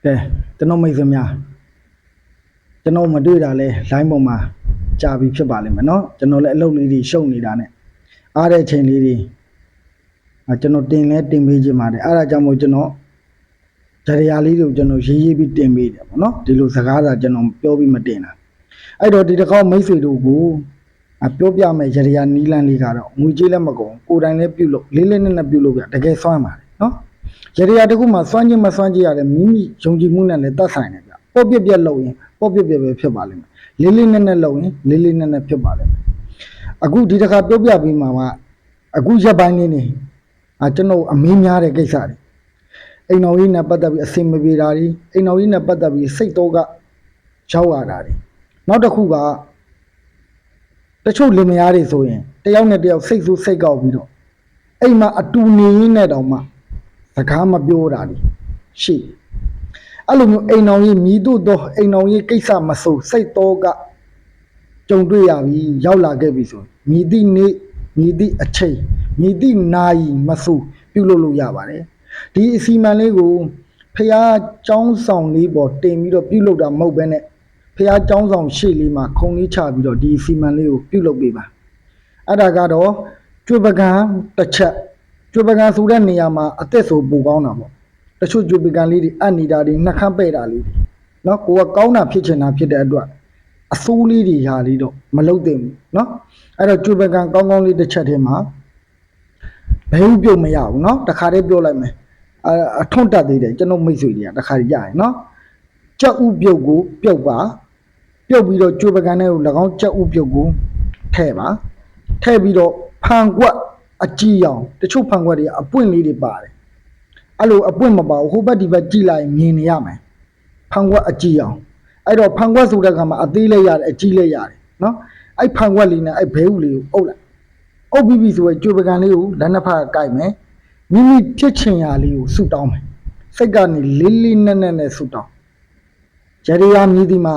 ကဲကျွန်တော်မိတ်ဆွေများကျွန်တော်မတွေ့တာလဲ line ပေါ်မှာကြာပြီဖြစ်ပါလိမ့်မယ်เนาะကျွန်တော်လည်းအလုပ်လေးတွေရှုပ်နေတာနဲ့အားတဲ့အချိန်လေးတွေကျွန်တော်တင်လဲတင်ပေးခြင်းပါတယ်အဲ့ဒါကြောင့်မို့ကျွန်တော်ကြရရာလေးတွေကိုကျွန်တော်ရေးပြီးတင်ပေးတယ်ပေါ့နော်ဒီလိုစကားသာကျွန်တော်ပြောပြီးမတင်တာအဲ့တော့ဒီတစ်ခေါက်မိတ်ဆွေတို့ကိုပြောပြမယ်ကြရရာနီးလန်းလေးကတော့ငွေကြေးလည်းမကုန်ကိုယ်တိုင်လည်းပြုတ်လို့လေးလေးနက်နက်ပြုတ်လို့ပြတကယ်စွမ်းပါတယ်နော်ကြရရာတခုမှစွမ်းခြင်းမစွမ်းခြင်းရတယ်မိမိယုံကြည်မှုနဲ့လည်းတတ်ဆိုင်တယ်ဗျပေါ့ပြက်ပြက်လုပ်ရင်ပေါ့ပြက်ပြက်ပဲဖြစ်ပါလိမ့်မယ်လေးလေးနက်နက်လုပ်ရင်လေးလေးနက်နက်ဖြစ်ပါလိမ့်မယ်အခုဒီတစ်ခါပြောပြပြီးမှာကအခုရက်ပိုင်းလေးနေကျွန်တော်အမေးများတဲ့ကိစ္စတွေအိမ်တော်ကြီးနဲ့ပတ်သက်ပြီးအစင်မပြေတာတွေအိမ်တော်ကြီးနဲ့ပတ်သက်ပြီးစိတ်တော့ကရောက်ရတာတွေနောက်တစ်ခုကတချို့လင်မယားတွေဆိုရင်တယောက်နဲ့တယောက်စိတ်ဆိုးစိတ်ကောက်ပြီးတော့အိမ်မှာအတူနေရင်းနဲ့တောင်မှစကားမပြောတာတွေရှိအဲ့လိုမျိုးအိမ်တော်ကြီးမြည်တို့တော့အိမ်တော်ကြီးကိစ္စမဆိုးစိတ်တော့ကကြုံတွေ့ရပြီရောက်လာခဲ့ပြီဆိုမြည်သည့်နေ့မြည်သည့်အချိန်မြည်သည့်နာရီမဆိုးပြုလုပ်လို့ရပါတယ်ဒီအစီအမံလေးကိုဖះเจ้าဆောင်လေးပေါ်တင်ပြီးတော့ပြုလုပ်တာမဟုတ်ဘဲနဲ့ဖះเจ้าဆောင်ရှေ့လေးမှာခုံလေးချပြီးတော့ဒီအစီအမံလေးကိုပြုလုပ်ပေးပါအဲ့ဒါကတော့ကျွေးပကံတစ်ချက်ကျွေးပကံဆိုတဲ့နေရာမှာအသက်ဆိုပိုကောင်းတာပေါ့တချို့ကျွေးပကံလေးတွေအပ်နေတာတွေနှက်ခမ်းပဲ့တာလေးတွေเนาะကိုကကောင်းတာဖြစ်ချင်တာဖြစ်တဲ့အတွက်အဆိုးလေးတွေဟာလေးတော့မလုပ်သင့်ဘူးเนาะအဲ့တော့ကျွေးပကံကောင်းကောင်းလေးတစ်ချက်ထဲမှာဘယ်ဘူးပြုတ်မရဘူးเนาะတခါတည်းပြောလိုက်မယ်အထွန်းတက်သေးတယ်ကျွန်တော်မိတ်ဆွေတွေကတခါရရင်เนาะကြက်ဥပြုတ်ကိုပြုတ်ပါပြုတ်ပြီးတော့ကျွေးပကံထဲကို၎င်းကြက်ဥပြုတ်ကိုထည့်ပါထည့်ပြီးတော့ဖန်ကွက်အကြည့်အောင်တချို့ဖန်ကွက်တွေအပွင့်လေးတွေပါတယ်အဲ့လိုအပွင့်မပါဘူးဟိုဘက်ဒီဘက်ကြည့်လိုက်မြင်နေရမယ်ဖန်ကွက်အကြည့်အောင်အဲ့တော့ဖန်ကွက်ဆိုတဲ့အခါမှာအသေးလေးရတယ်အကြီးလေးရတယ်เนาะအဲ့ဖန်ကွက်လေးနဲ့အဲ့ဘဲဥလေးကိုအုပ်လိုက်အုပ်ပြီးပြီဆိုရင်ကျွေးပကံလေးကိုလက်နှစ်ဖက်ကကိုက်မယ်မိမိဖြစ်ချင်ရာလေးကိုဆူတောင်းမယ်စိတ်ကနေလေးလေးနက်နက်နဲ့ဆူတောင်းကြရရာမြည်ဒီမှာ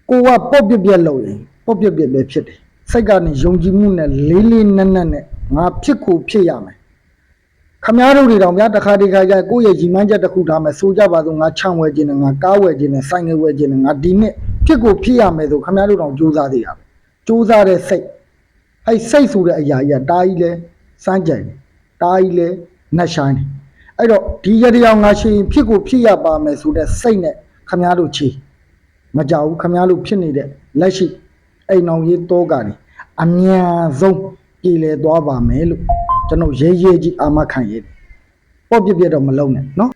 ကိုကပေါ့ပြက်ပြက်လုပ်ရင်ပေါ့ပြက်ပြက်ပဲဖြစ်တယ်စိတ်ကနေယုံကြည်မှုနဲ့လေးလေးနက်နက်နဲ့ငါဖြစ်ကိုဖြစ်ရမယ်ခမားတို့တွေတောင်ဗျာတခါတခါကြကိုယ့်ရဲ့ရီမန်းချက်တစ်ခုထားမယ်ဆိုကြပါစို့ငါချမ်းဝဲခြင်းနဲ့ငါကားဝဲခြင်းနဲ့ဆိုင်ငယ်ဝဲခြင်းနဲ့ငါဒီနှစ်ဖြစ်ကိုဖြစ်ရမယ်ဆိုခမားတို့တောင်စူးစမ်းသေးတာပဲစူးစမ်းတဲ့စိတ်အဲ့စိတ်ဆိုတဲ့အရာကြီးတားကြီးလဲစမ်းကြတယ်တားကြီးလဲနှက်ဆိုင်တယ်အဲ့တော့ဒီရတရားငါရှင်ဖြစ်ကိုဖြစ်ရပါမယ်ဆိုတဲ့စိတ်နဲ့ခမားတို့ချီမကြောက်ဘူးခမားတို့ဖြစ်နေတဲ့လက်ရှိအိမ်အောင်ရေးတောကနေအမြန်ဆုံးပြည်လေသွားပါမယ်လို့ကျွန်တော်ရဲရဲကြီးအာမခံရတယ်ပေါ့ပြပြတော့မလုံးနဲ့နော်